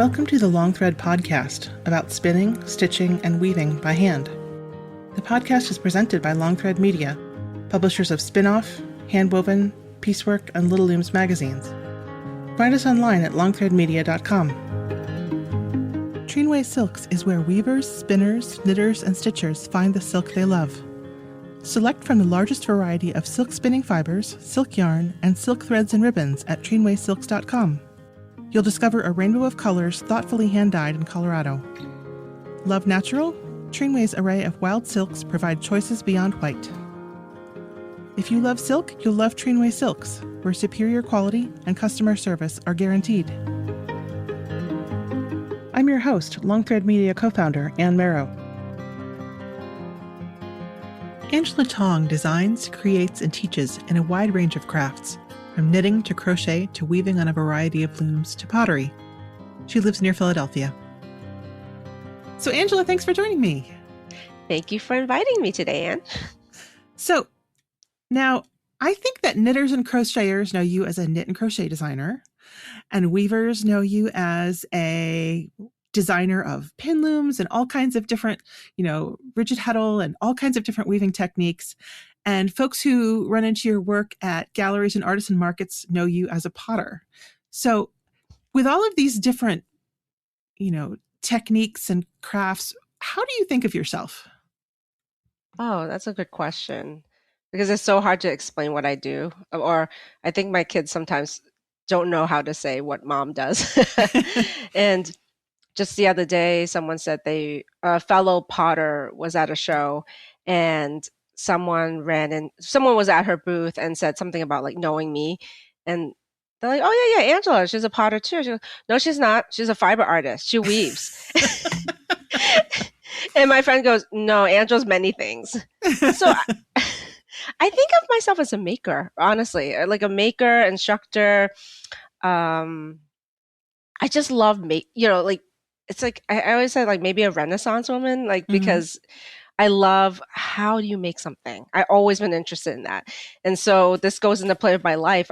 Welcome to the Long Thread podcast about spinning, stitching, and weaving by hand. The podcast is presented by Long Thread Media, publishers of Spin-Off, Handwoven, Piecework, and Little Looms magazines. Find us online at longthreadmedia.com. Trinway Silks is where weavers, spinners, knitters, and stitchers find the silk they love. Select from the largest variety of silk spinning fibers, silk yarn, and silk threads and ribbons at trinwaysilks.com. You'll discover a rainbow of colors thoughtfully hand-dyed in Colorado. Love natural? Trinway's array of wild silks provide choices beyond white. If you love silk, you'll love Trinway Silks, where superior quality and customer service are guaranteed. I'm your host, Long Thread Media co-founder Ann Marrow. Angela Tong designs, creates, and teaches in a wide range of crafts, from knitting to crochet to weaving on a variety of looms to pottery. She lives near Philadelphia. So Angela, thanks for joining me. Thank you for inviting me today, Anne. So now I think that knitters and crocheters know you as a knit and crochet designer, and weavers know you as a designer of pin looms and all kinds of different, rigid-heddle and all kinds of different weaving techniques. And folks who run into your work at galleries and artisan markets know you as a potter. So with all of these different, techniques and crafts, how do you think of yourself? Oh, that's a good question, because it's so hard to explain what I do. Or I think my kids sometimes don't know how to say what mom does. And just the other day, someone said a fellow potter was at a show, and someone was at her booth and said something about like knowing me, and they're like, "Oh yeah, Angela, she's a potter too." She goes, "No, she's not. She's a fiber artist. She weaves." And my friend goes, "No, Angela's many things." So I think of myself as a maker, honestly, like a maker, instructor. I just love it's like I always say, like maybe a Renaissance woman, like because I love, how do you make something? I've always been interested in that. And so this goes into play of my life.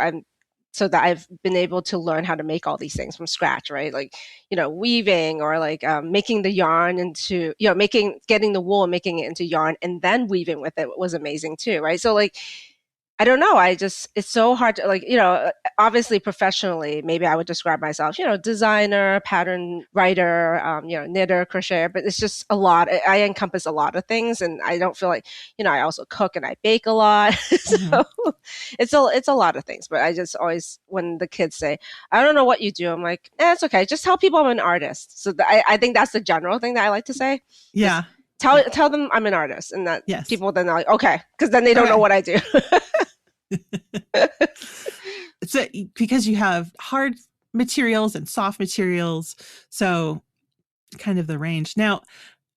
So that I've been able to learn how to make all these things from scratch, right? Like, weaving, or like making the yarn into, getting the wool and making it into yarn and then weaving with it was amazing too, right? So like, I don't know. It's so hard to obviously professionally, maybe I would describe myself, designer, pattern writer, knitter, crocheter, but it's just a lot. I encompass a lot of things, and I don't feel like, I also cook and I bake a lot. So it's a lot of things, but I just always, when the kids say, "I don't know what you do," I'm like, it's okay. Just tell people I'm an artist. So I think that's the general thing that I like to say. Yeah. Tell them I'm an artist, and that yes. People then are like, okay, because then they don't know what I do. So because you have hard materials and soft materials, so kind of the range. Now,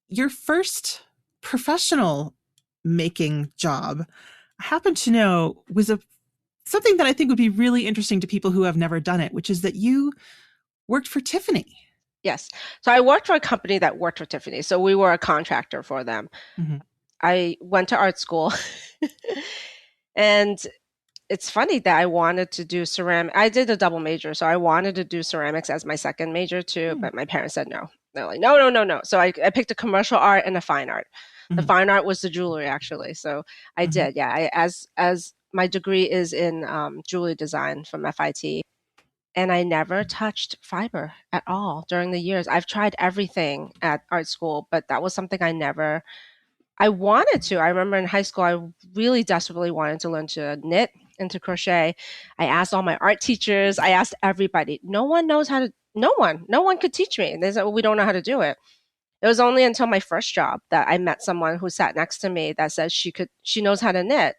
your first professional making job, I happen to know, was something that I think would be really interesting to people who have never done it, which is that you worked for Tiffany. Yes. So I worked for a company that worked for Tiffany. So we were a contractor for them. I went to art school and it's funny that I wanted to do ceramic. I did a double major. So I wanted to do ceramics as my second major too, but my parents said no. They're like, no. So I picked a commercial art and a fine art. The fine art was the jewelry, actually. So I did. Yeah. As my degree is in jewelry design from FIT. And I never touched fiber at all during the years. I've tried everything at art school, but that was something I wanted to. I remember in high school, I really desperately wanted to learn to knit and to crochet. I asked all my art teachers. I asked everybody. No one could teach me. And they said, well, we don't know how to do it. It was only until my first job that I met someone who sat next to me that said she knows how to knit.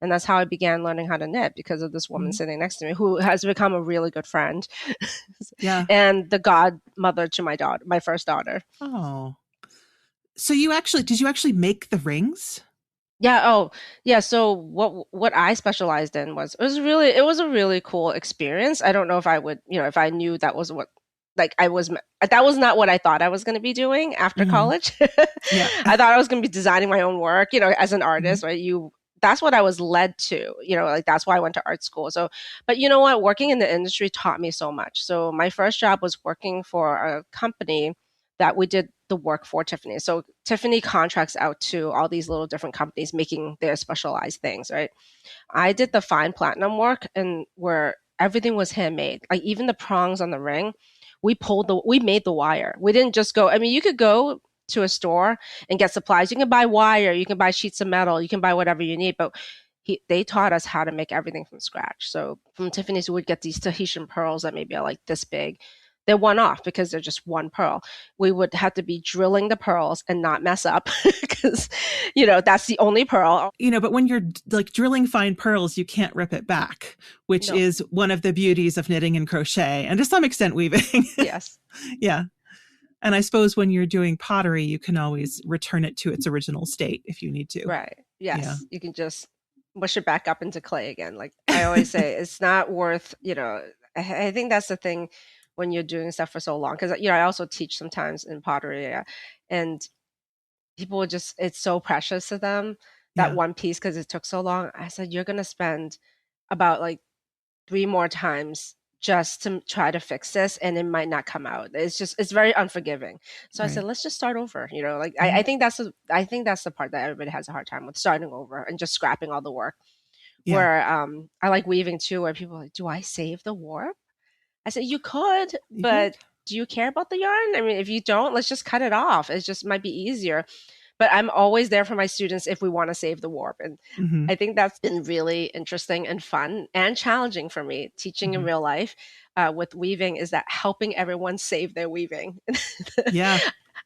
And that's how I began learning how to knit, because of this woman sitting next to me who has become a really good friend. Yeah. And the godmother to my first daughter. Oh. So did you actually make the rings? Yeah. Oh, yeah. So what I specialized in it was a really cool experience. I don't know if I would, if I knew that was what, that was not what I thought I was going to be doing after college. Yeah. I thought I was going to be designing my own work, as an artist, right? that's what I was led to, like that's why I went to art school. So, but you know what? Working in the industry taught me so much. So my first job was working for a company that we did the work for Tiffany. So Tiffany contracts out to all these little different companies making their specialized things, right? I did the fine platinum work and where everything was handmade. Like even the prongs on the ring, we made the wire. We didn't just go, I mean, you could go to a store and get supplies. You can buy wire, you can buy sheets of metal, you can buy whatever you need, but they taught us how to make everything from scratch. So from Tiffany's, we would get these Tahitian pearls that maybe are like this big. They're one off because they're just one pearl. We would have to be drilling the pearls and not mess up because, that's the only pearl. But when you're like drilling fine pearls, you can't rip it back, which No. is one of the beauties of knitting and crochet, and to some extent weaving. Yes. Yeah. And I suppose when you're doing pottery, you can always return it to its original state if you need to. Right. Yes. Yeah. You can just mush it back up into clay again. Like I always say, it's not worth, I think that's the thing when you're doing stuff for so long. Because, I also teach sometimes in pottery, and people would just, it's so precious to them, that Yeah. one piece, because it took so long. I said, you're going to spend about like 3 more times just to try to fix this, and it might not come out. It's very unforgiving. So I said, let's just start over. Like I think that's the part that everybody has a hard time with, starting over and just scrapping all the work. Yeah. Where I like weaving too, where people are like, do I save the warp? I said, you could, but do you care about the yarn? I mean, if you don't, let's just cut it off. It just might be easier. But I'm always there for my students if we want to save the warp. And I think that's been really interesting and fun and challenging for me teaching in real life with weaving, is that helping everyone save their weaving. Yeah.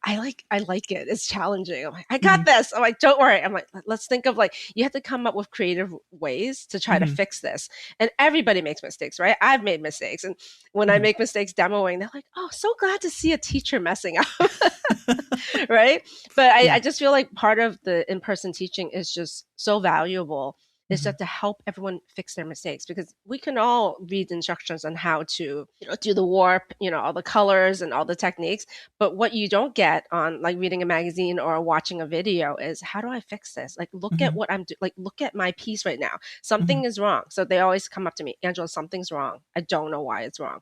I like it. It's challenging. I'm like, I got this. I'm like, don't worry. I'm like, let's think of like, you have to come up with creative ways to try to fix this. And everybody makes mistakes, right? I've made mistakes. And when I make mistakes demoing, they're like, oh, so glad to see a teacher messing up. Right. But I just feel like part of the in-person teaching is just so valuable, is just to help everyone fix their mistakes, because we can all read instructions on how to do the warp, all the colors and all the techniques. But what you don't get on like reading a magazine or watching a video is, how do I fix this? Like, look at what I'm doing. Like, look at my piece right now. Something is wrong. So they always come up to me, Angela, something's wrong. I don't know why it's wrong.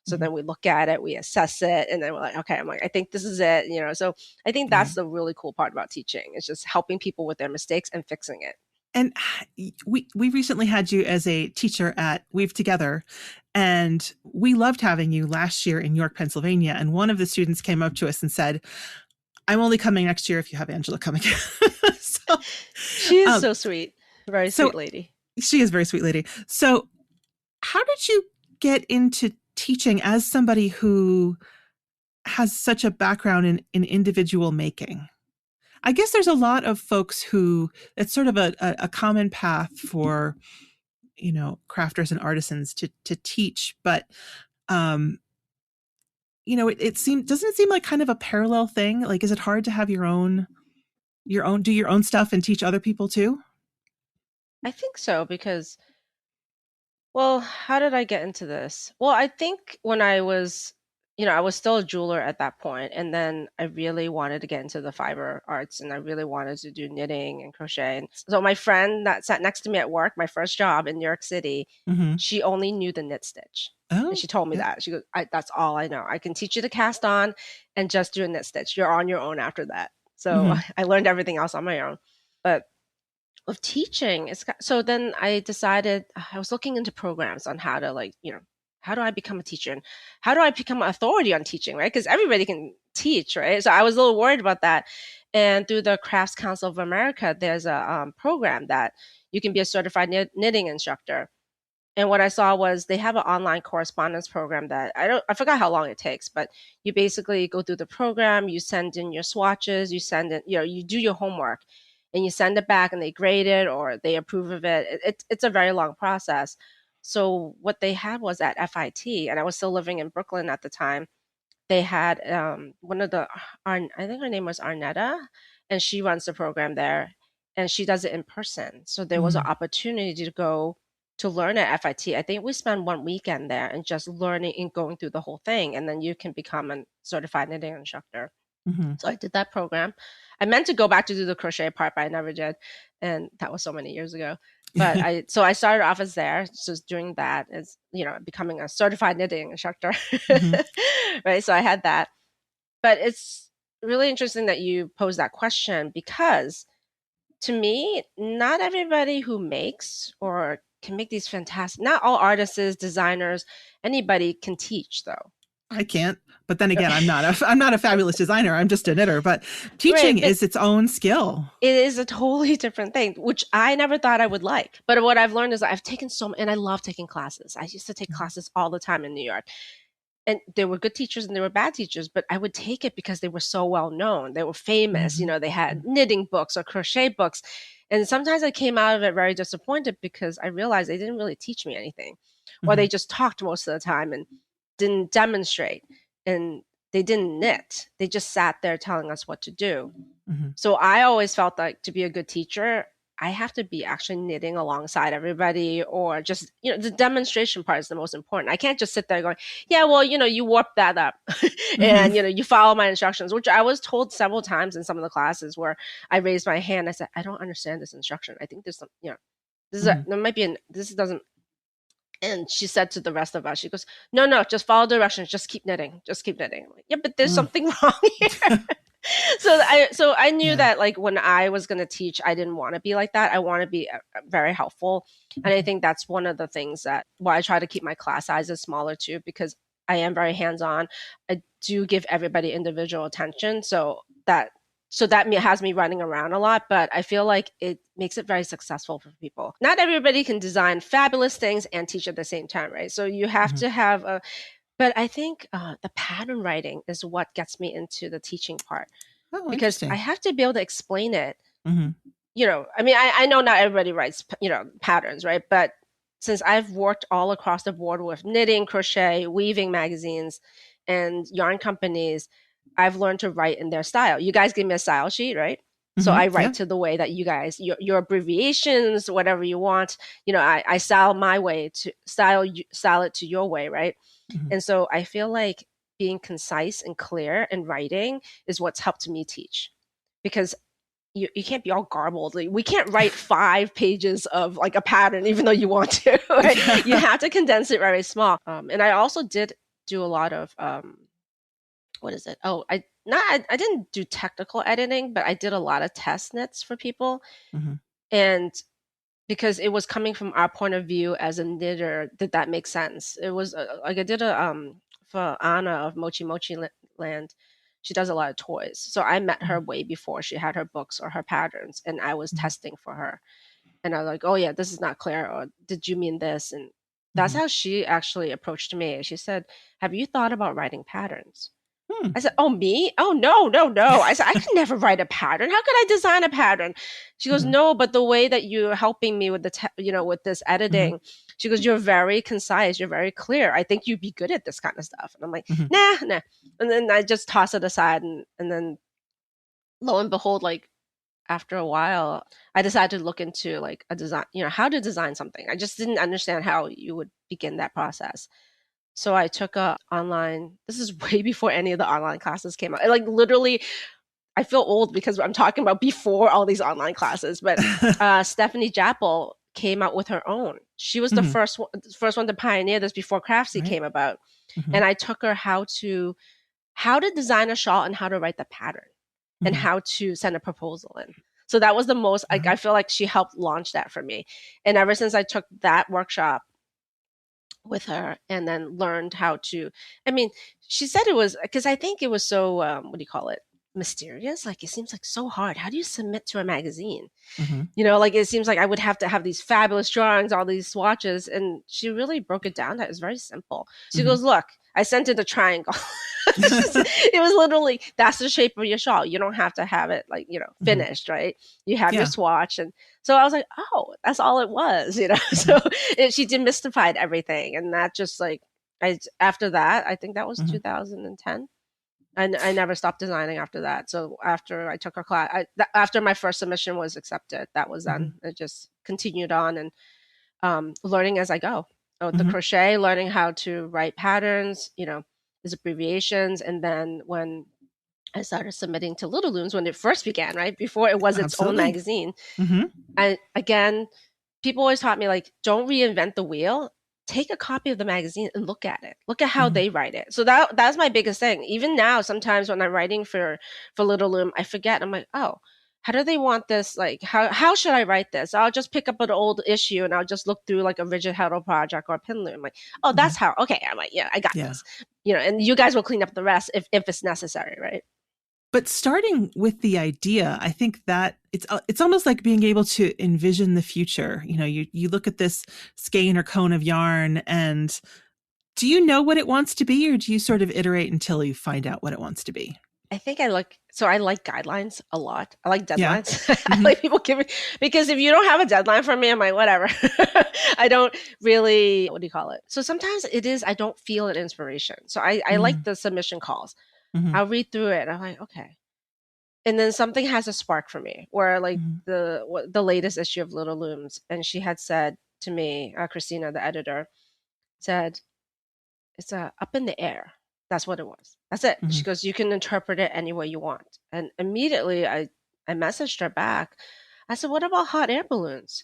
So then we look at it, we assess it, and then we're like, okay, I'm like, I think this is it. So I think that's the really cool part about teaching, is just helping people with their mistakes and fixing it. And we recently had you as a teacher at Weave Together, and we loved having you last year in York, Pennsylvania. And one of the students came up to us and said, I'm only coming next year if you have Angela coming. So, she is so sweet. Very sweet lady. She is a very sweet lady. So how did you get into teaching as somebody who has such a background in individual making? I guess there's a lot of folks who, it's sort of a common path for, crafters and artisans to teach, but, doesn't it seem like kind of a parallel thing? Like, is it hard to have do your own stuff and teach other people too? I think so, because, well, how did I get into this? Well, I think when I was still a jeweler at that point, and then I really wanted to get into the fiber arts, and I really wanted to do knitting and crochet. And so my friend that sat next to me at work, my first job in New York City, she only knew the knit stitch. Oh, and she told me that. She goes, that's all I know. I can teach you to cast on and just do a knit stitch. You're on your own after that. So I learned everything else on my own. But with teaching, so then I decided, I was looking into programs on how to how do I become a teacher, and how do I become an authority on teaching, right? Because everybody can teach, right? So I was a little worried about that. And through the Crafts Council of America, there's a program that you can be a certified knitting instructor. And what I saw was they have an online correspondence program that I forgot how long it takes, but you basically go through the program, you send in your swatches, you send in, you do your homework, and you send it back, and they grade it or they approve of it. It's a very long process. So what they had was at FIT, and I was still living in Brooklyn at the time. They had one of I think her name was Arnetta, and she runs the program there, and she does it in person. So there was an opportunity to go to learn at FIT. I think we spent one weekend there and just learning and going through the whole thing, and then you can become a certified knitting instructor. So I did that program. I meant to go back to do the crochet part, but I never did. And that was so many years ago. But I started off as there, just doing that as, becoming a certified knitting instructor. Right. So I had that. But it's really interesting that you pose that question, because to me, not everybody who makes or can make these fantastic, not all artists, designers, anybody can teach though. I can't. But then again, I'm not a fabulous designer. I'm just a knitter. But teaching Right, is its own skill. it is a totally different thing, which I never thought I would like. But what I've learned is I've taken and I love taking classes. I used to take classes all the time in New York. And there were good teachers and there were bad teachers, but I would take it because they were so well known. They were famous. They had knitting books or crochet books. And sometimes I came out of it very disappointed because I realized they didn't really teach me anything, or they just talked most of the time and didn't demonstrate, and they didn't knit. They just sat there telling us what to do. So I always felt like to be a good teacher, I have to be actually knitting alongside everybody, or just, the demonstration part is the most important. I can't just sit there going, yeah, well, you warp that up and, you follow my instructions, which I was told several times in some of the classes where I raised my hand. I said, I don't understand this instruction. I think there's some, there might be this doesn't. And she said to the rest of us, she goes, no, just follow directions. Just keep knitting. Just keep knitting. I'm like, yeah, but there's something wrong here. So I knew that, like, when I was going to teach, I didn't want to be like that. I want to be very helpful. And I think that's one of the things that why I try to keep my class sizes smaller too, because I am very hands-on. I do give everybody individual attention. So that has me running around a lot, but I feel like it makes it very successful for people. Not everybody can design fabulous things and teach at the same time, right? So you have to have but I think the pattern writing is what gets me into the teaching part, because I have to be able to explain it. I mean, I know not everybody writes, patterns, right? But since I've worked all across the board with knitting, crochet, weaving magazines, and yarn companies, I've learned to write in their style. You guys give me a style sheet, right? So I write to the way that you guys, your abbreviations, whatever you want, I style my way to style it to your way, right? And so I feel like being concise and clear in writing is what's helped me teach, because you can't be all garbled. Like, we can't write 5 pages of like a pattern, even though you want to. Right? You have to condense it very small. And I also did do a lot of what is it? Oh, I didn't do technical editing, but I did a lot of test knits for people. And because it was coming from our point of view as a knitter, did that make sense? It was like I did for Anna of Mochi Mochi Land. She does a lot of toys. So I met her way before she had her books or her patterns, and I was testing for her. And I was like, oh yeah, this is not clear, or did you mean this? And that's how she actually approached me. She said, have you thought about writing patterns? I said, oh, me? Oh, no. I said, I could never write a pattern. How could I design a pattern? She goes, no, but the way that you're helping me with with this editing, she goes, you're very concise. You're very clear. I think you'd be good at this kind of stuff. And I'm like, nah. And then I just toss it aside. And then lo and behold, like after a while, I decided to look into like a design, how to design something. I just didn't understand how you would begin that process. So I took a online, this is way before any of the online classes came out. Like literally, I feel old because I'm talking about before all these online classes, but Stephanie Jappel came out with her own. She was the first one to pioneer this before Craftsy came about. And I took her how to design a shawl and how to write the pattern and how to send a proposal in. So that was the most, like, I feel like she helped launch that for me. And ever since I took that workshop with her and then learned how to, I mean, she said it was because I think it was so what do you call it, mysterious. Like, it seems like so hard. How do you submit to a magazine? Like, it seems like I would have to have these fabulous drawings, all these swatches, and she really broke it down that it's very simple. She goes, look, I sent it a triangle. It was literally, that's the shape of your shawl. You don't have to have it like, finished, right? You have your swatch. And so I was like, oh, that's all it was, So she demystified everything. And that just like, after that, I think that was 2010. And I never stopped designing after that. So after I took her class, after my first submission was accepted, that was then. It just continued on and learning as I go. The crochet, learning how to write patterns, there's abbreviations. And then when I started submitting to Little Looms when it first began, right? Before it was its own Absolutely. magazine. Mm-hmm. And again, people always taught me like, don't reinvent the wheel. Take a copy of the magazine and look at it. Look at how Mm-hmm. they write it. So that's my biggest thing. Even now, sometimes when I'm writing for Little Loom, I forget. I'm like, oh, how do they want this? Like, how should I write this? I'll just pick up an old issue and I'll just look through like a rigid-heddle project or a pin loom. I'm like, oh, Mm-hmm. that's how. Okay, I'm like, yeah, I got Yeah. this. And you guys will clean up the rest if it's necessary, right? But starting with the idea, I think that it's almost like being able to envision the future. You look at this skein or cone of yarn, and do you know what it wants to be, or do you sort of iterate until you find out what it wants to be? I think I like guidelines a lot. I like Yeah. deadlines. I Mm-hmm. like people giving, because if you don't have a deadline for me, I'm like, whatever. I don't really, what do you call it? So sometimes it is, I don't feel an inspiration. So I like the submission calls. Mm-hmm. I'll read through it. I'm like, okay. And then something has a spark for me where like Mm-hmm. the latest issue of Little Looms. And she had said to me, Christina, the editor, said, it's up in the air. That's what it was. That's it. Mm-hmm. She goes, you can interpret it any way you want. And immediately I messaged her back. I said, what about hot air balloons?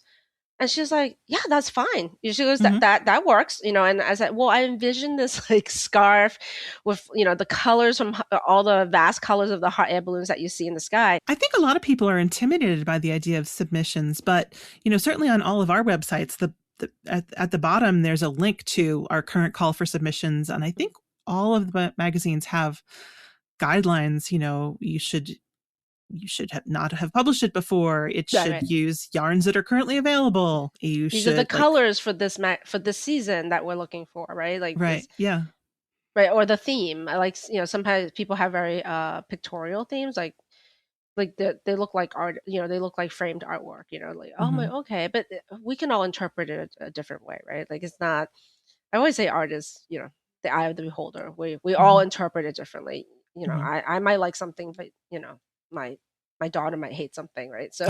And she's like, yeah, that's fine. She goes, Mm-hmm. that works, And I said, well, I envisioned this like scarf with, the colors from all the vast colors of the hot air balloons that you see in the sky. I think a lot of people are intimidated by the idea of submissions, but certainly on all of our websites, at the bottom there's a link to our current call for submissions, and I think all of the magazines have guidelines. You should have not have published it before. It Right, should right. use yarns that are currently available. You These are the should colors for for this season that we're looking for, right? Like right, this, yeah. right? Or the theme. I like, sometimes people have very pictorial themes, like they look like art, they look like framed artwork, like, oh my, Mm-hmm. okay, but we can all interpret it a different way, right? Like it's not, I always say art is, the eye of the beholder. We all Mm-hmm. interpret it differently. Mm-hmm. I might like something, but my daughter might hate something, right? So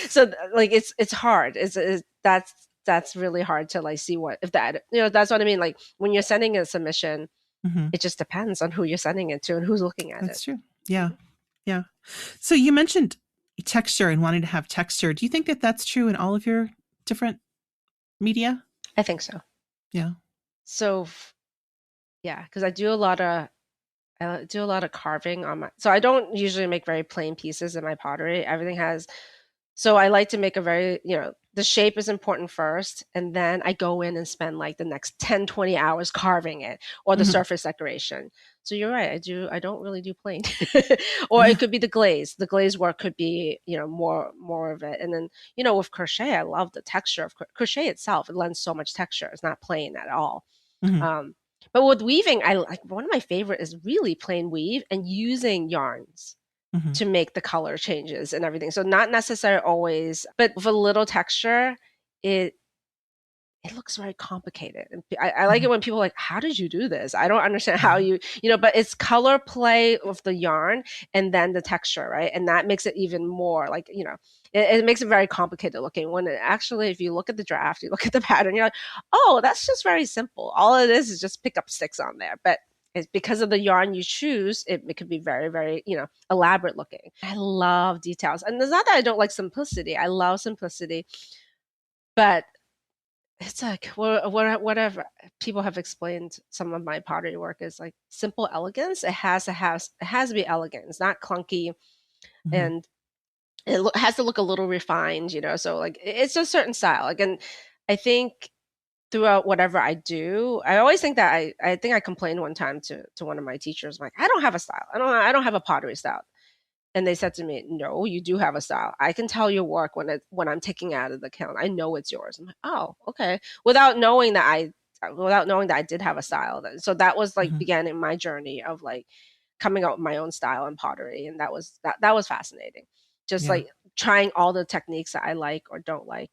so like it's hard. It's that's really hard to like see what if that, that's what I mean. Like when you're sending a submission, Mm-hmm. it just depends on who you're sending it to and who's looking at it. That's true. Yeah. Yeah. So you mentioned texture and wanting to have texture. Do you think that that's true in all of your different media? I think so. Yeah. So yeah, because I do a lot of carving on my. So I don't usually make very plain pieces in my pottery. Everything has. So I like to make a very, the shape is important first, and then I go in and spend like the next 10, 20 hours carving it or the Mm-hmm. surface decoration. So you're right. I don't really do plain. Or Yeah. it could be the glaze. The glaze work could be, more of it. And then, with crochet, I love the texture of crochet itself. It lends so much texture. It's not plain at all. Mm-hmm. But with weaving, I like one of my favorite is really plain weave and using yarns Mm-hmm. to make the color changes and everything. So not necessarily always, but with a little texture, it it looks very complicated. And I like Mm-hmm. it when people are like, how did you do this? I don't understand how but it's color play with the yarn and then the texture, right? And that makes it even more like, it makes it very complicated looking when it actually, if you look at the draft, you look at the pattern, you're like, oh, that's just very simple. All it is just pick up sticks on there. But it's because of the yarn you choose, it could be very, very, elaborate looking. I love details. And it's not that I don't like simplicity. I love simplicity. But it's like whatever people have explained some of my pottery work is like simple elegance. It has to be elegant. It's not clunky, Mm-hmm. and has to look a little refined, so like it's a certain style. Like, and I think throughout whatever I do, I always think that I think I complained one time to one of my teachers, I'm like, I don't have a style. I don't have a pottery style. And they said to me, no, you do have a style. I can tell your work when I'm taking it out of the kiln. I know it's yours. I'm like, oh, okay. Without knowing that I did have a style. So that was like Mm-hmm. beginning my journey of like coming out with my own style in pottery. And that was fascinating. Just Yeah. like trying all the techniques that I like or don't like.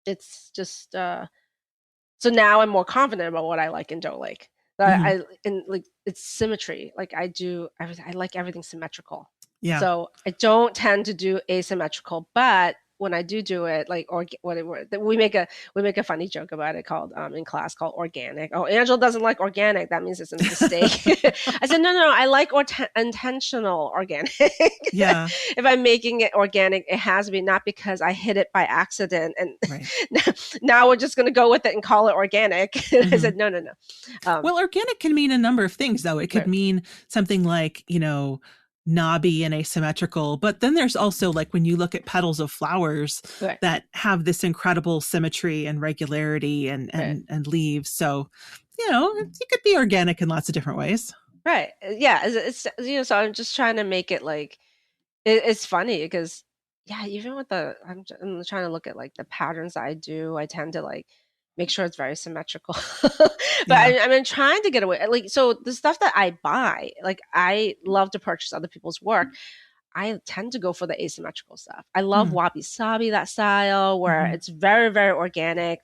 It's just so now I'm more confident about what I like and don't like. Mm-hmm. And like it's symmetry. Like I like everything symmetrical. Yeah. So I don't tend to do asymmetrical, but when I do it, like we make a funny joke about it called in class called organic. Oh, Angela doesn't like organic. That means it's a mistake. I said no, I like intentional organic. Yeah. If I'm making it organic, it has to be not because I hit it by accident and Right. now we're just going to go with it and call it organic. I said no. Well, organic can mean a number of things, though. It could Right. mean something like, knobby and asymmetrical. But then there's also like when you look at petals of flowers Right. that have this incredible symmetry and regularity and leaves. So, it could be organic in lots of different ways. Right. Yeah. It's so I'm just trying to make it like it's funny because yeah, even with I'm trying to look at like the patterns that I do, I tend to like make sure it's very symmetrical. But Yeah. I'm trying to get away. Like, so the stuff that I buy, like I love to purchase other people's work. I tend to go for the asymmetrical stuff. I love wabi sabi, that style where it's very, very organic.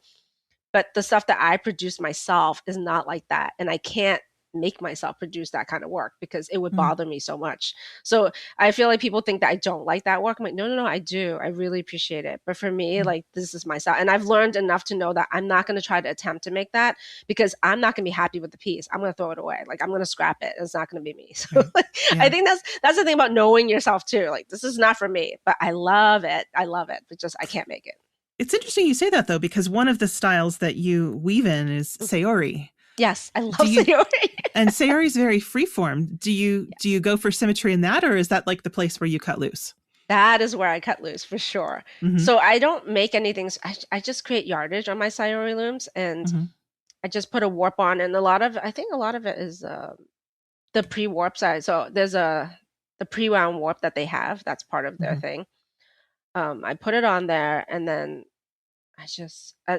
But the stuff that I produce myself is not like that. And I can't make myself produce that kind of work because it would bother me so much. So I feel like people think that I don't like that work. I'm like, no, I do. I really appreciate it. But for me, like this is my style. And I've learned enough to know that I'm not going to try to attempt to make that because I'm not going to be happy with the piece. I'm going to throw it away. Like I'm going to scrap it. It's not going to be me. So I think that's the thing about knowing yourself too. Like this is not for me, but I love it. But just I can't make it. It's interesting you say that, though, because one of the styles that you weave in is Sayori. Yes, I love Sayori. And Sayori is very freeform. Do you go for symmetry in that, or is that like the place where you cut loose? That is where I cut loose for sure. So I don't make anything. I just create yardage on my Sayori looms, and I just put a warp on, and I think a lot of it is the pre-warp side. So there's the pre-wound warp that they have. That's part of their thing. I put it on there, and then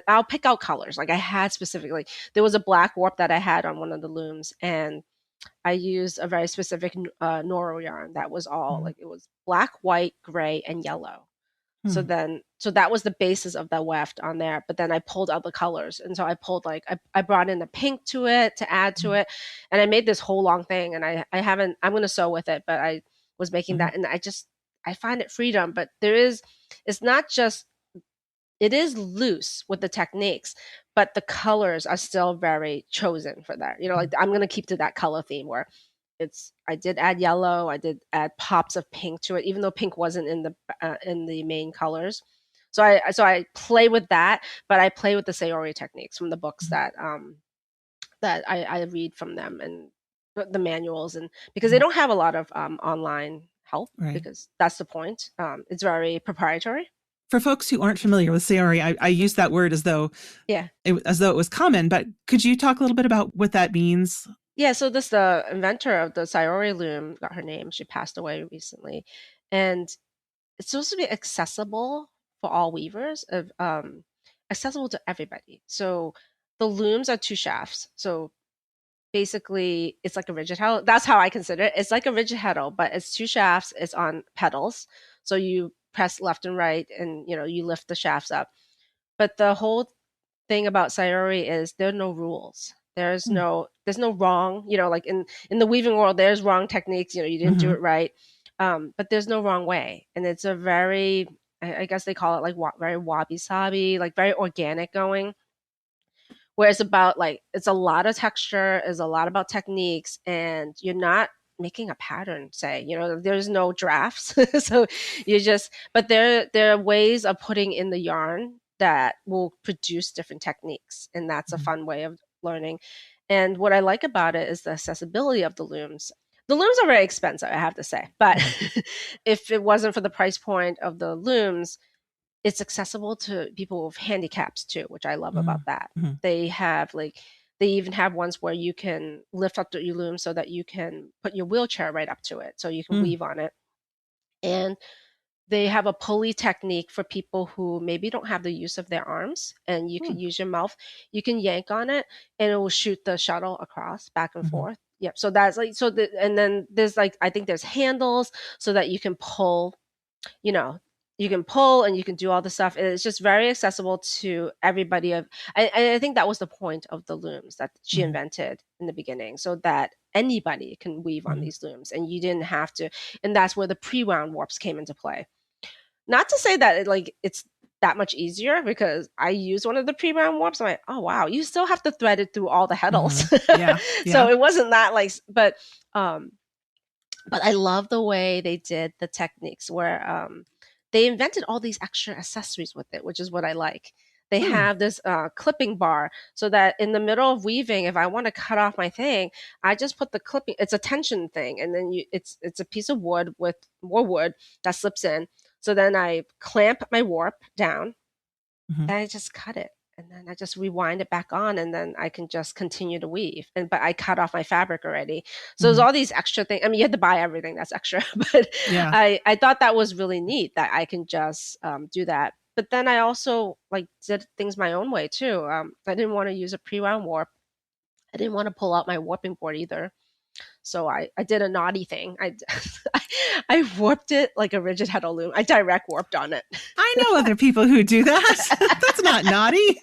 I'll pick out colors. Like I had specifically, there was a black warp that I had on one of the looms, and I used a very specific Noro yarn that was all like it was black, white, gray, and yellow. So that was the basis of the weft on there. But then I pulled other colors, and so I pulled I brought in a pink to it to add to it, and I made this whole long thing. And I'm going to sew with it, but I was making that, and I find it freedom. But it's not just. It is loose with the techniques, but the colors are still very chosen for that. Like I'm going to keep to that color theme where I did add yellow. I did add pops of pink to it, even though pink wasn't in the main colors. So I play with that, but I play with the Sayori techniques from the books that I read from them and the manuals, and because they don't have a lot of online help, because that's the point. It's very proprietary. For folks who aren't familiar with Sayori, I use that word as though it was common, but could you talk a little bit about what that means? Yeah, so the inventor of the Sayori loom got her name. She passed away recently, and it's supposed to be accessible for all weavers, accessible to everybody. So the looms are 2 shafts. So basically, it's like a rigid-heddle. That's how I consider it. It's like a rigid-heddle, but it's 2 shafts. It's on pedals. So you press left and right, and you lift the shafts up. But the whole thing about Sayori is there are no rules. There's no wrong. Like in the weaving world, there's wrong techniques. You didn't do it right, but there's no wrong way. And it's a very, I guess they call it like very wabi sabi, like very organic going. Where it's about it's a lot of texture, is a lot about techniques, and you're not making a pattern, say, there's no drafts. So but there are ways of putting in the yarn that will produce different techniques. And that's a fun way of learning. And what I like about it is the accessibility of the looms. The looms are very expensive, I have to say. But if it wasn't for the price point of the looms, it's accessible to people with handicaps too, which I love about that. They have they even have ones where you can lift up your loom so that you can put your wheelchair right up to it, so you can weave on it. And they have a pulley technique for people who maybe don't have the use of their arms, and you can use your mouth. You can yank on it, and it will shoot the shuttle across back and forth. Yep. So that's and then there's I think there's handles so that you can pull. You can pull and you can do all the stuff. And it's just very accessible to everybody. I think that was the point of the looms that she invented in the beginning, so that anybody can weave on these looms, and you didn't have to. And that's where the pre-wound warps came into play. Not to say that it's that much easier, because I use one of the pre-wound warps. I'm like, oh wow, you still have to thread it through all the heddles. Yeah. So it wasn't that like, but I love the way they did the techniques where they invented all these extra accessories with it, which is what I like. They have this clipping bar so that in the middle of weaving, if I want to cut off my thing, I just put the clipping. It's a tension thing, and then it's a piece of wood with more wood that slips in. So then I clamp my warp down, and I just cut it. And then I just rewind it back on, and then I can just continue to weave. But I cut off my fabric already. So there's all these extra things. I mean, you have to buy everything that's extra, but I thought that was really neat that I can just do that. But then I also did things my own way too. I didn't want to use a pre-wound warp. I didn't want to pull out my warping board either. So I did a naughty thing. I warped it like a rigid-heddle loom. I direct warped on it. I know other people who do that. That's not naughty.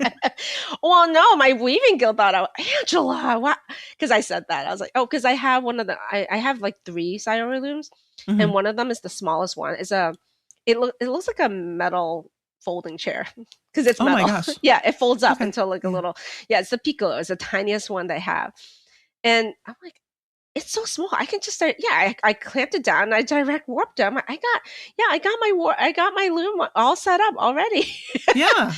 Well, no, my weaving guild thought, Angela, what? Because I said that. I was like, oh, because I have one of the, I have like 3 Sayori looms, and one of them is the smallest one. It looks like a metal folding chair because it's metal. Oh my gosh. Yeah, it folds up into like a little, it's the piccolo. It's the tiniest one they have. And I'm like, it's so small. I can just start. Yeah, I clamped it down and I direct warped it. I got my loom all set up already. Yeah.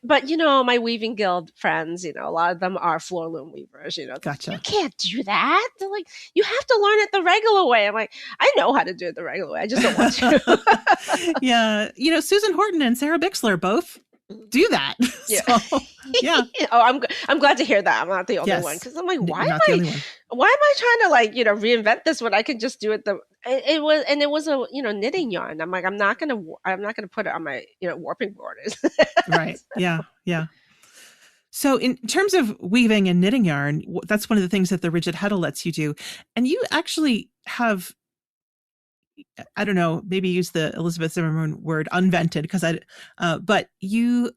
But my weaving guild friends, a lot of them are floor loom weavers. Gotcha. You can't do that. They're like, you have to learn it the regular way. I'm like, I know how to do it the regular way. I just don't want to. Yeah, Susan Horton and Sarah Bixler both do that. Yeah. So, yeah. Oh, I'm glad to hear that. I'm not the only one, because I'm like, why am I trying to reinvent this when I can just do it it was a knitting yarn. I'm like, I'm not gonna put it on my warping board. Right. Yeah. So in terms of weaving and knitting yarn, that's one of the things that the rigid-heddle lets you do. And you actually have, I don't know, maybe use the Elizabeth Zimmerman word unvented, but you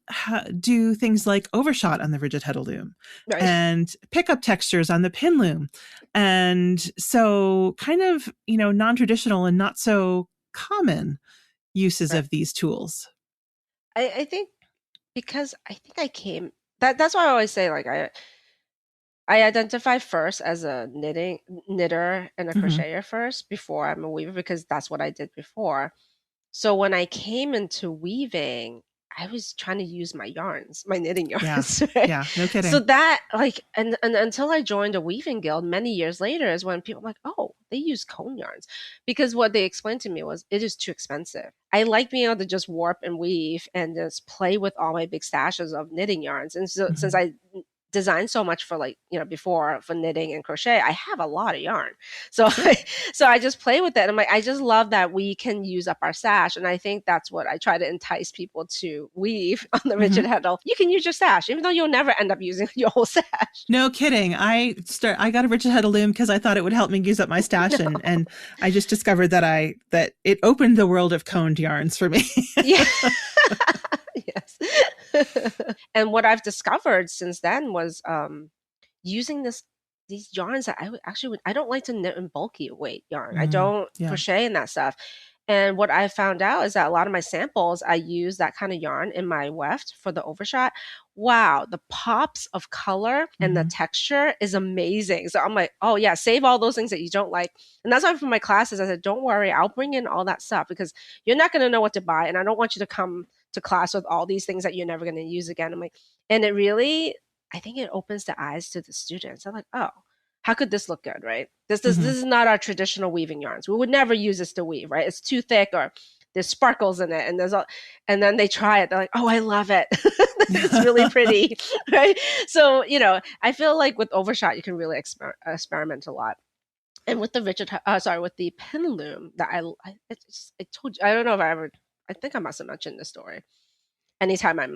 do things like overshot on the rigid-heddle loom, right, and pick up textures on the pin loom. And so kind of, non-traditional and not so common uses of these tools. I think because that's why I always say, like, I identify first as a knitter and a crocheter first before I'm a weaver, because that's what I did before. So when I came into weaving, I was trying to use my knitting yarns. Yeah, right? Yeah, no kidding. So that and until I joined a weaving guild many years later is when people were like, oh, they use cone yarns, because what they explained to me was it is too expensive. I like being able to just warp and weave and just play with all my big stashes of knitting yarns. And so since I designed so much for before for knitting and crochet, I have a lot of yarn. So I just play with it. I'm like, I just love that we can use up our stash. And I think that's what I try to entice people to weave on the rigid-heddle. You can use your stash, even though you'll never end up using your whole stash. No kidding. I got a rigid-heddle loom because I thought it would help me use up my stash. No. And I just discovered that it opened the world of coned yarns for me. Yeah. Yes. And what I've discovered since then was using these yarns that I don't like to knit in bulky weight yarn. I don't crochet and that stuff. And what I found out is that a lot of my samples, I use that kind of yarn in my weft for the overshot. Wow, the pops of color and the texture is amazing. So I'm like, oh yeah, save all those things that you don't like. And that's why for my classes, I said, don't worry, I'll bring in all that stuff, because you're not going to know what to buy. And I don't want you to come to class with all these things that you're never going to use again. I'm like, and it really, I think it opens the eyes to the students. I'm like, oh, how could this look good, right? This is not our traditional weaving yarns. We would never use this to weave, right? It's too thick, or there's sparkles in it, and then they try it. They're like, oh, I love it. It's really pretty, right? So, I feel like with overshot, you can really experiment a lot. And with the with the pin loom that I told you, I don't know if I think I must have mentioned this story. Anytime I'm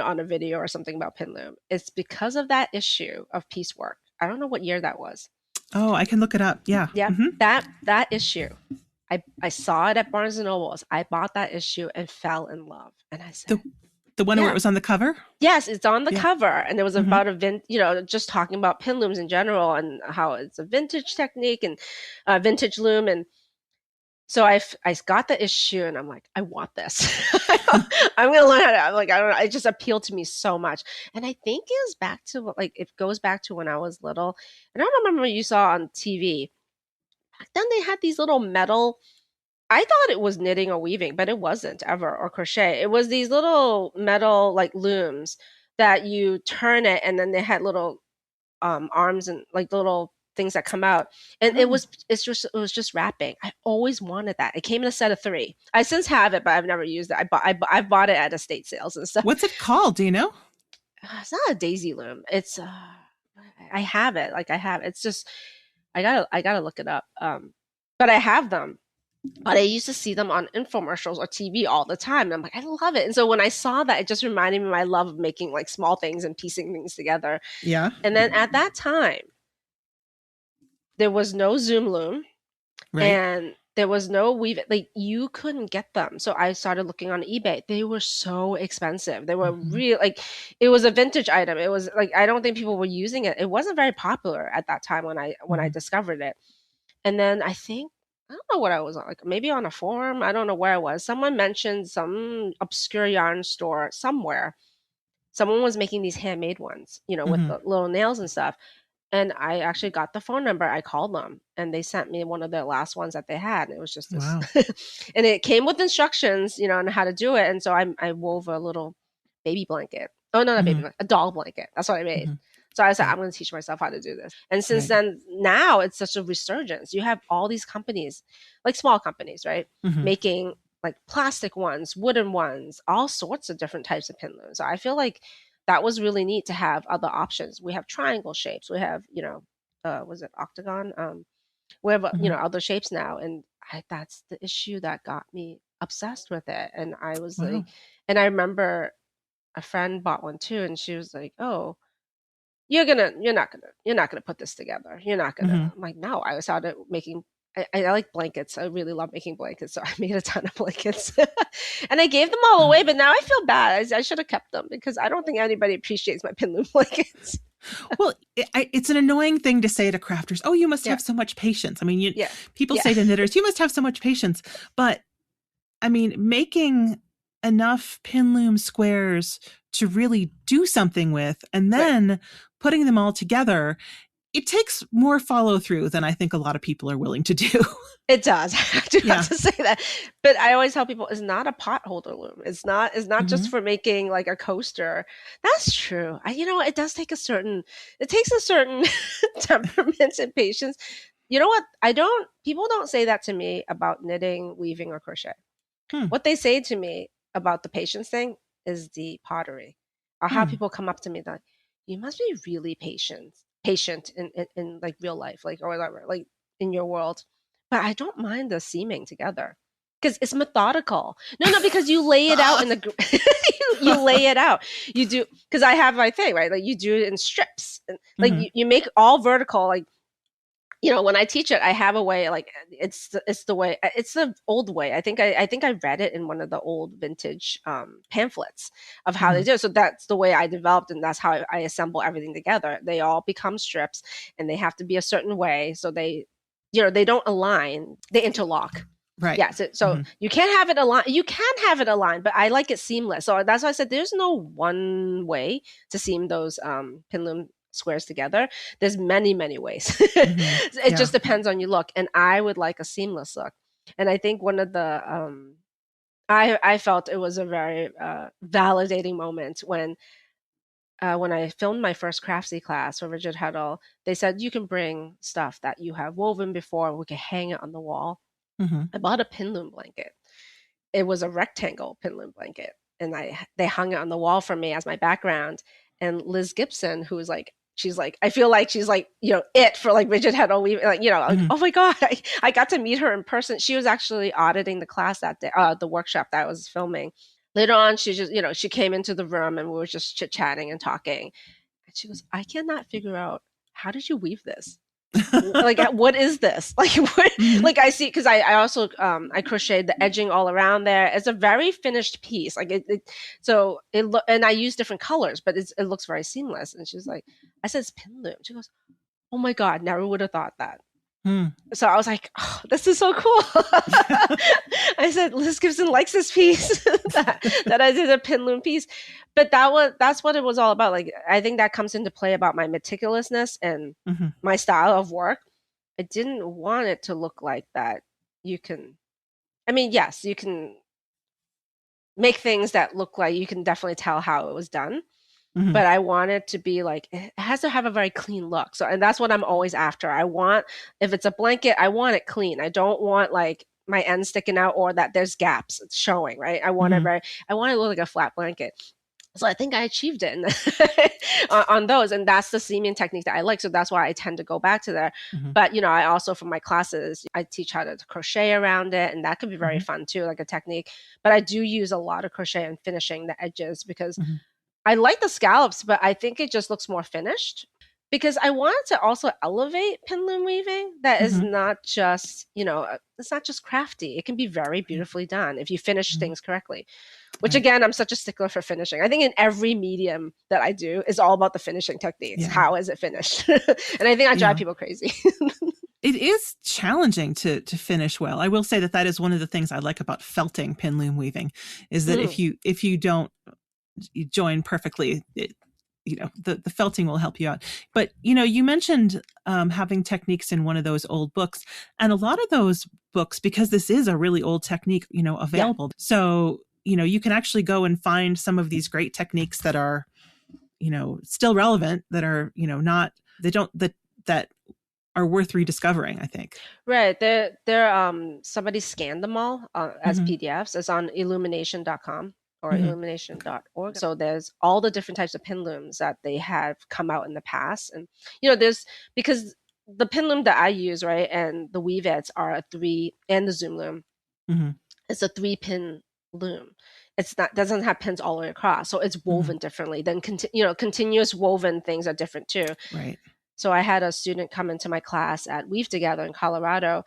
on a video or something about pin loom, it's because of that issue of piecework. I don't know what year that was. Oh, I can look it up. Yeah. Yeah. That issue. I saw it at Barnes and Nobles. I bought that issue and fell in love. And I said, the one where it was on the cover? Yes, it's on the cover. And it was about just talking about pin looms in general and how it's a vintage technique and vintage loom. And So I got the issue and I'm like, I want this. I'm gonna learn how to. I'm like, I don't know. It just appealed to me so much, and I think it was back to like it goes back to when I was little. And I don't remember what you saw on TV. Back then, they had these little metal. I thought it was knitting or weaving, but it wasn't ever, or crochet. It was these little metal like looms that you turn it, and then they had little arms and like little things that come out. And Oh, it was just wrapping. I always wanted that. It came in a set of 3. I since have it, but I've never used it. I've bought it at estate sales and stuff. what's it called? Do you know? It's not a daisy loom. It's I have it. Like I have. It's just I gotta look it up. But I have them. But I used to see them on infomercials or TV all the time. And I'm like, I love it. And so when I saw that, it just reminded me of my love of making like small things and piecing things together. Yeah. And then at that time, there was no Zoom loom Right. and there was no weave. Like you couldn't get them. So I started looking on eBay. They were so expensive. They were real like it was a vintage item. It was like I don't think people were using it. It wasn't very popular at that time when I discovered it. And then I think I don't know what I was on, like maybe on a forum. I don't know where I was. Someone mentioned some obscure yarn store somewhere. Someone was making these handmade ones, with the little nails and stuff. And I actually got the phone number. I called them and they sent me one of the last ones that they had. And it was just this. Wow. And it came with instructions, on how to do it. And so I wove a little baby blanket. Oh, no, not baby blanket, a doll blanket. That's what I made. So I said, I'm going to teach myself how to do this. And since then, now it's such a resurgence. You have all these companies, like small companies, right? Making like plastic ones, wooden ones, all sorts of different types of pin looms. So I feel like that was really neat to have other options. We have triangle shapes. We have, was it octagon? We have, other shapes now. And that's the issue that got me obsessed with it. And I was like, and I remember a friend bought one too. And she was like, oh, you're not gonna put this together. You're not gonna. I'm like, no, I started making I like blankets. I really love making blankets. So I made a ton of blankets and I gave them all away, but now I feel bad. I should have kept them because I don't think anybody appreciates my pin loom blankets. Well, it's an annoying thing to say to crafters. Oh, you must have so much patience. I mean, people say to knitters, you must have so much patience. But I mean, making enough pin loom squares to really do something with, and then putting them all together, it takes more follow through than I think a lot of people are willing to do. It does. I do have to say that. But I always tell people it's not a pot holder loom. It's not just for making like a coaster. That's true. It does take it takes a certain temperament and patience. You know what? People don't say that to me about knitting, weaving, or crochet. What they say to me about the patience thing is the pottery. I'll have people come up to me like, you must be really patient in like real life, like, or whatever, like in your world. But I don't mind the seaming together because it's methodical. No, because you lay it out in the you lay it out. You do, because I have my thing, right? Like you do it in strips, and like you make all vertical, like. When I teach it, I have a way, like it's the old way. I think I read it in one of the old vintage pamphlets of how they do it. So that's the way I developed, and that's how I assemble everything together. They all become strips, and they have to be a certain way. So they don't align; they interlock. Right. Yeah. So you can't have it aligned. You can have it aligned, but I like it seamless. So that's why I said there's no one way to seam those pin loom squares together. There's many ways. It just depends on your look, and I would like a seamless look. And I think one of the I felt it was a very validating moment when I filmed my first Craftsy class for rigid-heddle. They said you can bring stuff that you have woven before, we can hang it on the wall. I bought a pin loom blanket. It was a rectangle pin loom blanket, and they hung it on the wall for me as my background. And Liz Gibson, who was like, she's like, I feel like she's like, it for like rigid-heddle weaving, like, like, oh my God, I got to meet her in person. She was actually auditing the class that day, the workshop that I was filming. Later on, she just, she came into the room and we were just chit-chatting and talking. And she goes, I cannot figure out, how did you weave this? Like, what is this? Like, what, like I see, because I also I crocheted the edging all around there. It's a very finished piece. Like and I use different colors, but it looks very seamless. And she's like, I said, it's pin loom. She goes, oh my God, never would have thought that. Hmm. So I was like, oh, this is so cool. I said, Liz Gibson likes this piece that I did a pin loom piece. But that's what it was all about. Like, I think that comes into play about my meticulousness and Mm-hmm. my style of work. I didn't want it to look like that. I mean, yes, you can make things that look like you can definitely tell how it was done. Mm-hmm. But I want it to be like, it has to have a very clean look. So, and that's what I'm always after. If it's a blanket, I want it clean. I don't want like my end sticking out or that there's gaps showing, right? I want Mm-hmm. I want it to look like a flat blanket. So I think I achieved it on those. And that's the seaming technique that I like. So that's why I tend to go back to there. Mm-hmm. But, I also, for my classes, I teach how to crochet around it. And that can be very Mm-hmm. fun too, like a technique. But I do use a lot of crochet and finishing the edges because Mm-hmm. I like the scallops, but I think it just looks more finished because I wanted to also elevate pin loom weaving. That is Mm-hmm. not just, it's not just crafty. It can be very beautifully done if you finish Mm-hmm. things correctly, which Right. again, I'm such a stickler for finishing. I think in every medium that I do is all about the finishing techniques. Yeah. How is it finished? And I think I drive people crazy. It is challenging to finish well. I will say that is one of the things I like about felting pin loom weaving is that if you don't join perfectly, the felting will help you out. But you mentioned having techniques in one of those old books, and a lot of those books, because this is a really old technique, available. Yeah. So you can actually go and find some of these great techniques that are still relevant, that are that are worth rediscovering, I think. Right. Somebody scanned them all as PDFs. It's on illumination.com or illumination.org. So there's all the different types of pin looms that they have come out in the past. And, because the pin loom that I use, right, and the weavettes are a 3, and the zoom loom, it's a 3-pin loom. It's not, doesn't have pins all the way across. So it's woven differently. Then, continuous woven things are different too. Right. So I had a student come into my class at Weave Together in Colorado,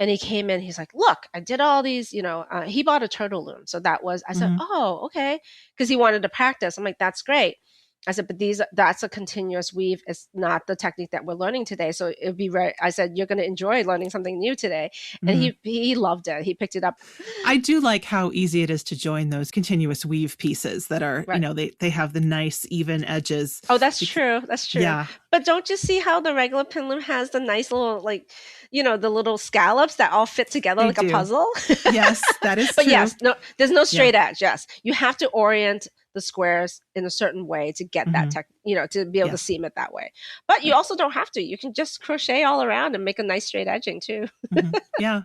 and he came in, he's like, look, I did all these, he bought a turtle loom. So I said, oh, okay. Because he wanted to practice. I'm like, that's great. I said, but that's a continuous weave. It's not the technique that we're learning today. So it'd be I said, you're going to enjoy learning something new today. And he loved it. He picked it up. I do like how easy it is to join those continuous weave pieces that are, right. They have the nice even edges. Oh, that's true. That's true. Yeah. But don't you see how the regular pin loom has the nice little, the little scallops that all fit together a puzzle? Yes, that is but true. Yes, no, there's no straight edge. Yes. You have to orient the squares in a certain way to get that to be able to seam it that way. But you also don't have to. You can just crochet all around and make a nice straight edging too. Yeah.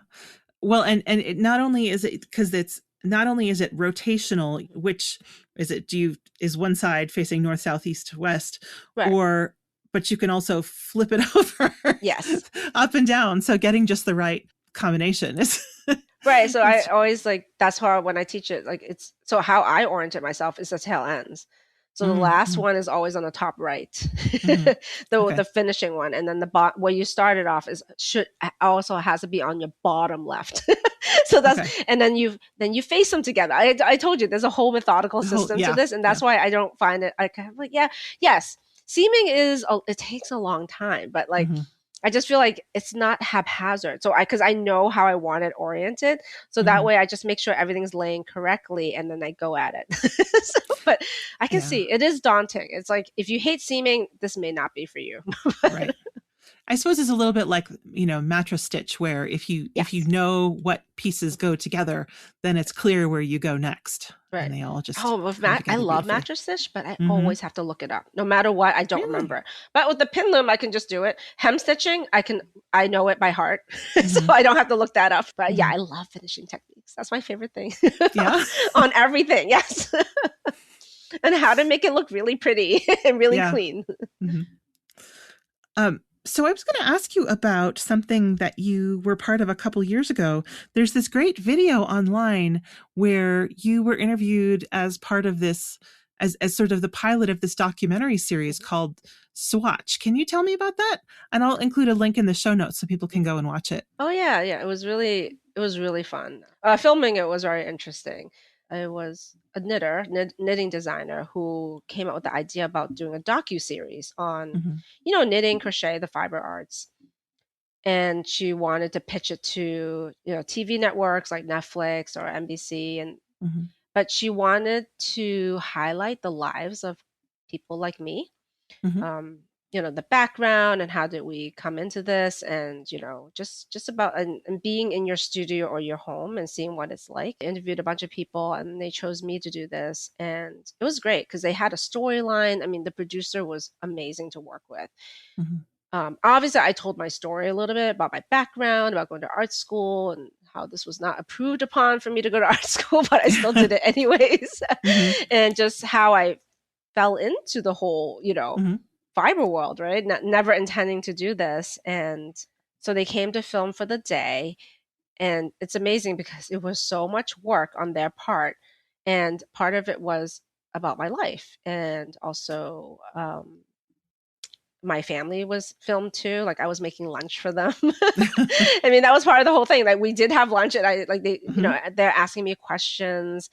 Well, and it not only is it rotational, which is it? Is one side facing north, south, east, west, right. But you can also flip it over. Yes. Up and down. So getting just the right combination is right. So I always that's how when I teach it, so how I oriented myself is the tail ends. So the last one is always on the top right, the finishing one, and then the where you started off also has to be on your bottom left. So that's and then you face them together. I told you there's a whole methodical system to this, and that's why I don't find it. Yes, seaming it takes a long time, but I just feel like it's not haphazard. So because I know how I want it oriented. So that way I just make sure everything's laying correctly and then I go at it. But I can see it is daunting. It's like, if you hate seaming, this may not be for you. Right. I suppose it's a little bit like, mattress stitch, where if you know what pieces go together, then it's clear where you go next. Right. And they all just I love mattress stitch, but I always have to look it up. No matter what, I don't remember. But with the pin loom, I can just do it. Hem stitching, I know it by heart. So I don't have to look that up. But I love finishing techniques. That's my favorite thing. Yeah. On everything, yes. And how to make it look really pretty and really clean. So I was going to ask you about something that you were part of a couple years ago. There's this great video online where you were interviewed as part of this, as sort of the pilot of this documentary series called Swatch. Can you tell me about that? And I'll include a link in the show notes so people can go and watch it. Oh yeah. It was really fun. Filming it was very interesting. I was a knitting designer who came up with the idea about doing a docu-series on, knitting, crochet, the fiber arts. and she wanted to pitch it to, TV networks like Netflix or NBC, and Mhm. but she wanted to highlight the lives of people like me, Mhm. um, the background and how did we come into this, and just about and being in your studio or your home and seeing what it's like. I interviewed a bunch of people and they chose me to do this, and it was great because they had a storyline. I mean, the producer was amazing to work with. Mhm. Obviously, I told my story a little bit about my background, about going to art school, and how this was not approved upon for me to go to art school, but I still did it anyways. Mhm. And just how I fell into the whole, Mhm. fiber world, right? Never intending to do this. And so they came to film for the day. And it's amazing because it was so much work on their part. And part of it was about my life. And also, my family was filmed too. Like I was making lunch for them. I mean, that was part of the whole thing. Like we did have lunch, and I like they, Mhm. they're asking me questions,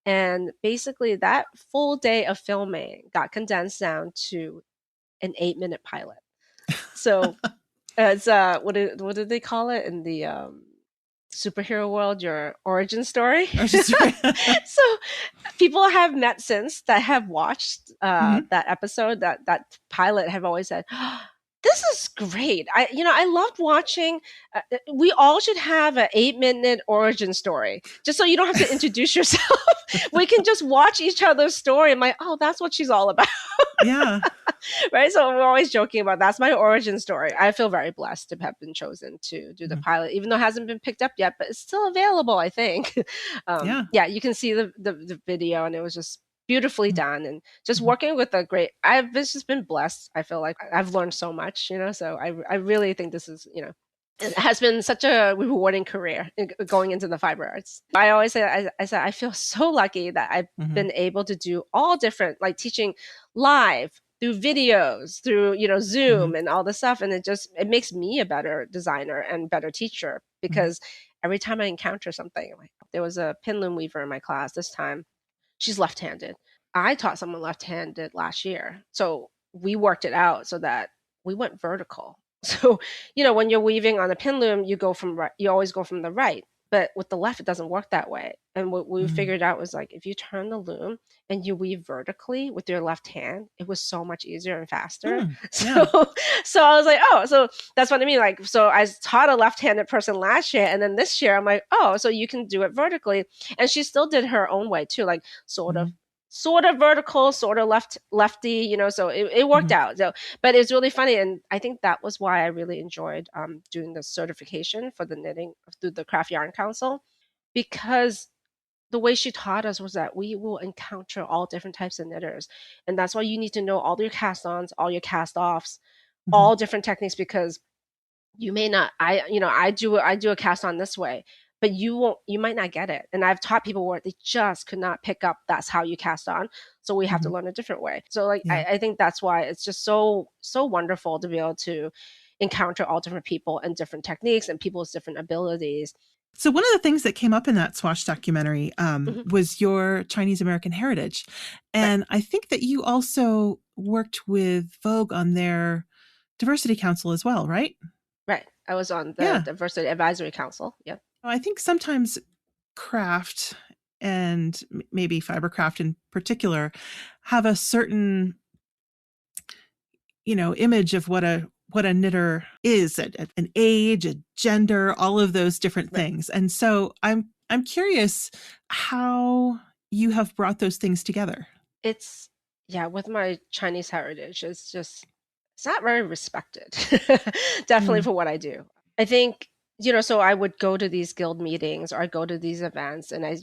and basically that full day of filming got condensed down to an 8-minute pilot. So it's what did they call it in the superhero world? Your origin story. I was just So people have met since that have watched Mhm. that episode, that pilot, have always said, "Oh, this is great. I loved watching. We all should have an 8-minute origin story, just so you don't have to introduce yourself. We can just watch each other's story. I'm like, oh, that's what she's all about." Yeah. Right? So we're always joking about that's my origin story. I feel very blessed to have been chosen to do the Mhm. pilot, even though it hasn't been picked up yet, but it's still available, I think. Yeah. Yeah, you can see the video, and it was just beautifully Mhm. done, and just Mhm. working with I've just been blessed. I feel like I've learned so much, so I really think this is, it has been such a rewarding career going into the fiber arts. I always say, I said, I feel so lucky that I've Mhm. been able to do all different, like teaching live through videos, through, Zoom Mhm. and all this stuff. And it makes me a better designer and better teacher Mhm. because every time I encounter something, like there was a pin loom weaver in my class this time. She's left-handed. I taught someone left-handed last year. So we worked it out so that we went vertical. So, when you're weaving on a pin loom, you always go from the right. But with the left, it doesn't work that way. And what we Mhm. figured out was like if you turn the loom and you weave vertically with your left hand, it was so much easier and faster. Mm. So, Yeah. so I was like, oh, so that's what I mean. Like, so I taught a left-handed person last year, and then this year I'm like, oh, so you can do it vertically. And she still did her own way too, like Mhm. sort of vertical, sort of lefty, so it worked Mhm. out. So, but it's really funny, and I think that was why I really enjoyed doing the certification for the knitting through the Craft Yarn Council, because the way she taught us was that we will encounter all different types of knitters, and that's why you need to know all your cast-ons, all your cast-offs, Mhm. all different techniques, because you may not I do a cast on this way, but you might not get it. And I've taught people where they just could not pick up that's how you cast on, so we have to Mhm. learn a different way. So like Yeah. I think that's why it's just so wonderful to be able to encounter all different people and different techniques and people's different abilities. So one of the things that came up in that Swatch documentary Hmm. was your Chinese American heritage, Right, and I think that you also worked with Vogue on their diversity council as well, right? right. I was on the Yeah. Diversity Advisory Council. Yep. I think sometimes craft and maybe fibercraft in particular have a certain, image of what a knitter is, an age, a gender, all of those different Right. things. And so I'm curious how you have brought those things together. It's Yeah, with my Chinese heritage, it's not very respected. Definitely Mm. for what I do. I think, so I would go to these guild meetings or I go to these events, and I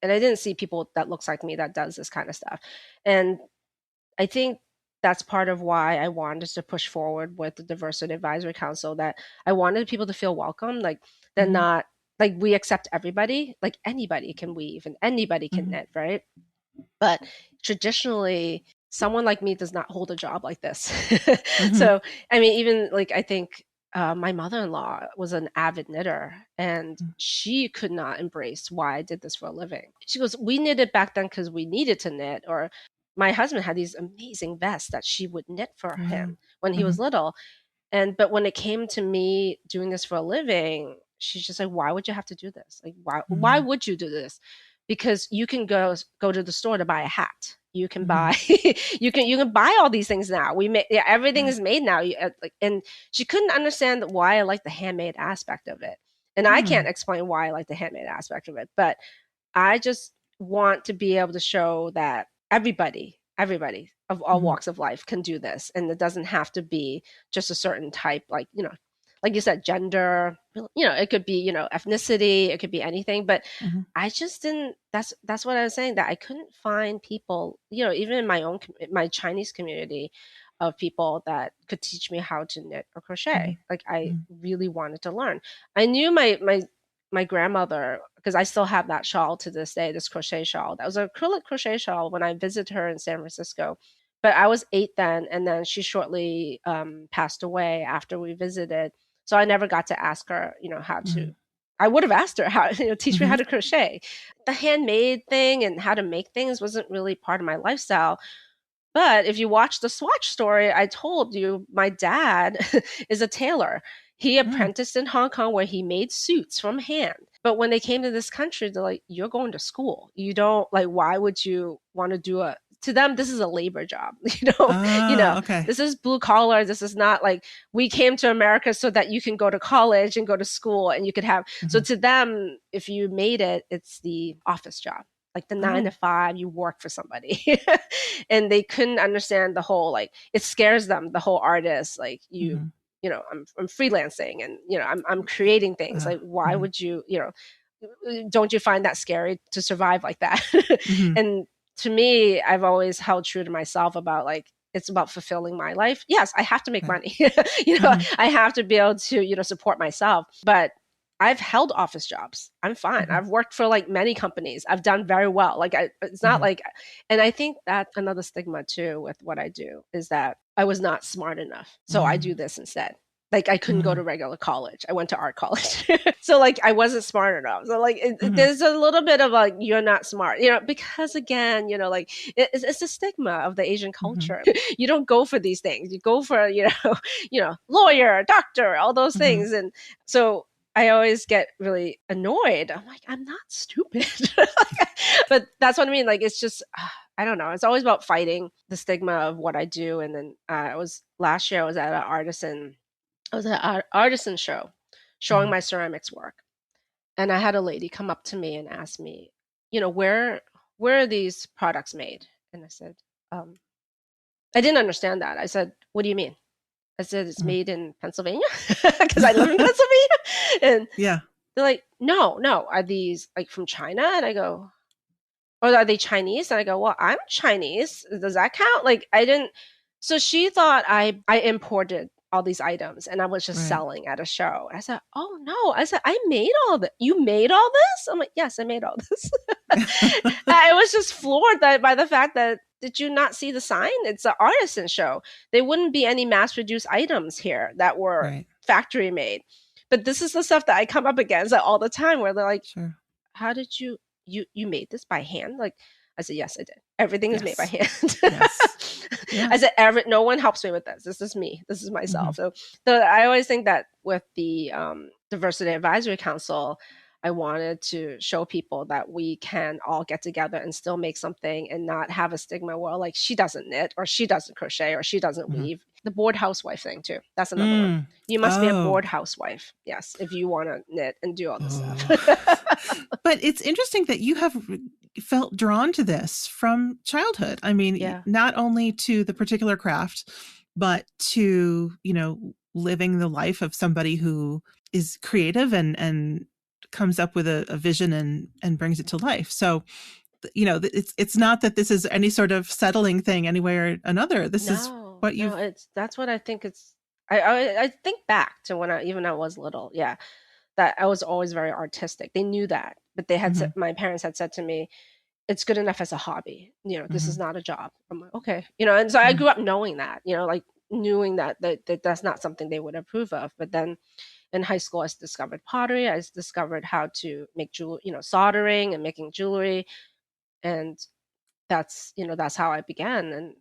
didn't see people that looks like me that does this kind of stuff. And I think that's part of why I wanted to push forward with the Diversity Advisory Council, that I wanted people to feel welcome, like they're Hmm. not like we accept everybody, like anybody can weave and anybody can Hmm. knit, right? But traditionally, someone like me does not hold a job like this. Hmm. So, I mean, even like I think my mother-in-law was an avid knitter, and she could not embrace why I did this for a living. She goes, "We knitted back then because we needed to knit," or my husband had these amazing vests that she would knit for Yeah. him when he Hmm. was little. But when it came to me doing this for a living, she's just like, why would you have to do this? Like, why Mm-hmm. would you do this? Because you can go to the store to buy a hat. You can Mm-hmm. buy you can buy all these things now. We make, yeah, everything Right. is made now. Like, and she couldn't understand why I like the handmade aspect of it. And I Hmm. can't explain why I like the handmade aspect of it, but I just want to be able to show that everybody of all Mm-hmm. walks of life can do this. And it doesn't have to be just a certain type, like, like you said, gender, it could be, ethnicity, it could be anything. But Mm-hmm. I just didn't, that's what I was saying, that I couldn't find people, even in my Chinese community, of people that could teach me how to knit or crochet. Like, I Mm-hmm. really wanted to learn. I knew my grandmother, because I still have that shawl to this day, this crochet shawl. That was an acrylic crochet shawl when I visited her in San Francisco. But I was 8 then, and then she shortly passed away after we visited. So I never got to ask her, how Mm-hmm. to. I would have asked her how, teach me Mm-hmm. how to crochet. The handmade thing and how to make things wasn't really part of my lifestyle. But if you watch the Swatch story, I told you my dad is a tailor. He Mm. apprenticed in Hong Kong where he made suits from hand. But when they came to this country, they're like, you're going to school. You don't, like, why would you want to do to them, this is a labor job. You know, Ah, okay. this is blue collar. This is not like, we came to America so that you can go to college and go to school and you could have. So Mm-hmm. to them, if you made it, it's the office job, like the 9 to 5, you work for somebody. And they couldn't understand the whole, like, it scares them, the whole artist, like, Mm-hmm. I'm freelancing, and I'm creating things, like, why Mm-hmm. would you, don't you find that scary to survive like that? Mm-hmm. And to me, I've always held true to myself about, like, it's about fulfilling my life. Yes, I have to make Okay. money. Mm-hmm. I have to be able to, support myself. But I've held office jobs. I'm fine. Mm-hmm. I've worked for, like, many companies. I've done very well. Like, it's not Mm-hmm. like, and I think that another stigma too with what I do is that I was not smart enough. So I do this instead. Like, I couldn't go Mm-hmm. to regular college. I went to art college. So, like, I wasn't smart enough. So, like, Mm-hmm. there's a little bit of, like, you're not smart, because, again, like, it's a stigma of the Asian Mm-hmm. culture. You don't go for these things. You go for, lawyer, doctor, all those Mm-hmm. things. And so I always get really annoyed. I'm like, I'm not stupid. But that's what I mean. Like, it's just, I don't know. It's always about fighting the stigma of what I do. And then last year I was at an artisan, show showing Mm-hmm. my ceramics work. And I had a lady come up to me and ask me, where are these products made? And I said, um, I didn't understand that. I said, what do you mean? I said, it's made in Pennsylvania because I live in Pennsylvania. And Yeah. they're like, no, no. Are these, like, from China? And I go, or are they Chinese? And I go, well, I'm Chinese. Does that count? Like, I didn't. So she thought I imported all these items and I was just Right. selling at a show. I said, oh no. I said, I made all this. You made all this? I'm like, yes, I made all this. I was just floored by the fact that, did you not see the sign? It's an artisan show. There wouldn't be any mass produced items here that were Right. factory made. But this is the stuff that I come up against all the time where they're like, Sure. how did you made this by hand? Like, I said, yes, I did. Everything is made by Yes. hand. Yes. Yeah. I said, no one helps me with this. This is me. This is Mm-hmm. myself. So I always think that with the Diversity Advisory Council, I wanted to show people that we can all get together and still make something and not have a stigma where, like, she doesn't knit or she doesn't crochet or she doesn't Mm-hmm. weave. The board housewife thing too. That's another one. Mm. You must be a Oh. board housewife. Yes, if you want to knit and do all this stuff. But it's interesting that you have felt drawn to this from childhood. I mean, Yeah. not only to the particular craft, but to, living the life of somebody who is creative and comes up with a vision and brings it to life. So, it's not that this is any sort of settling thing anywhere or another. This is No, what no, you've. that's what I think it's. I think back to when I was little. Yeah, that I was always very artistic. They knew that, but Mm-hmm. my parents had said to me, "It's good enough as a hobby. This Mm-hmm. is not a job." I'm like, okay, and so I grew up knowing that, like knowing that that's not something they would approve of. But then in high school, I discovered pottery. I discovered how to make jewelry, soldering and making jewelry, and that's how I began. And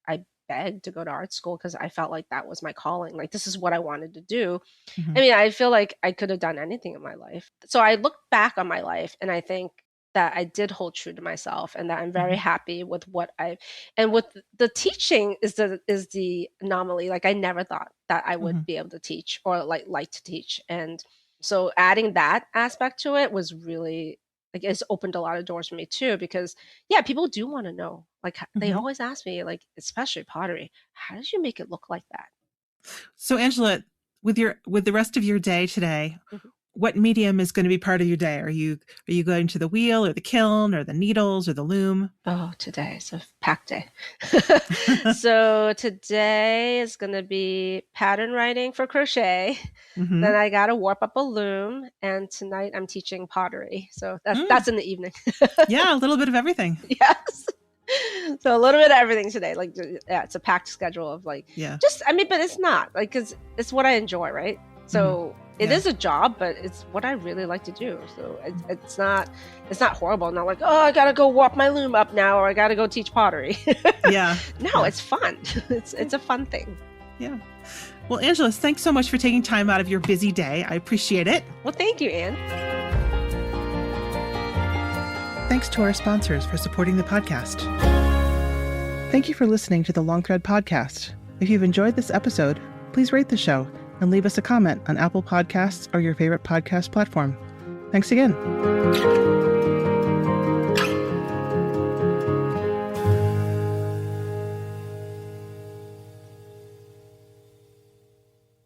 I beg to go to art school because I felt like that was my calling. Like, this is what I wanted to do. Mhm. I mean, I feel like I could have done anything in my life. So I look back on my life and I think that I did hold true to myself and that I'm very happy with what and with the teaching is the anomaly. Like, I never thought that I would be able to teach or like to teach. And so adding that aspect to it was really, like, it's opened a lot of doors for me too, because yeah, people do want to know. Like, they always ask me, like, especially pottery, how did you make it look like that? So Angela, with the rest of your day today, Mhm. what medium is going to be part of your day? Are you going to the wheel or the kiln or the needles or the loom? Oh, today is a packed day. So today is going to be pattern writing for crochet. Then I got to warp up a loom, and tonight I'm teaching pottery. So that's in the evening. Yeah, a little bit of everything. Yes. So a little bit of everything today. Like, yeah, it's a packed schedule of like, just, I mean, but it's not like, cause it's what I enjoy, right? So it is a job, but it's what I really like to do. So it's not horrible. Not like, oh, I got to go warp my loom up now, or I got to go teach pottery. No, it's fun. It's a fun thing. Yeah. Well, Angela, thanks so much for taking time out of your busy day. I appreciate it. Well, thank you, Anne. Thanks to our sponsors for supporting the podcast. Thank you for listening to the Long Thread Podcast. If you've enjoyed this episode, please rate the show and leave us a comment on Apple Podcasts or your favorite podcast platform. Thanks again.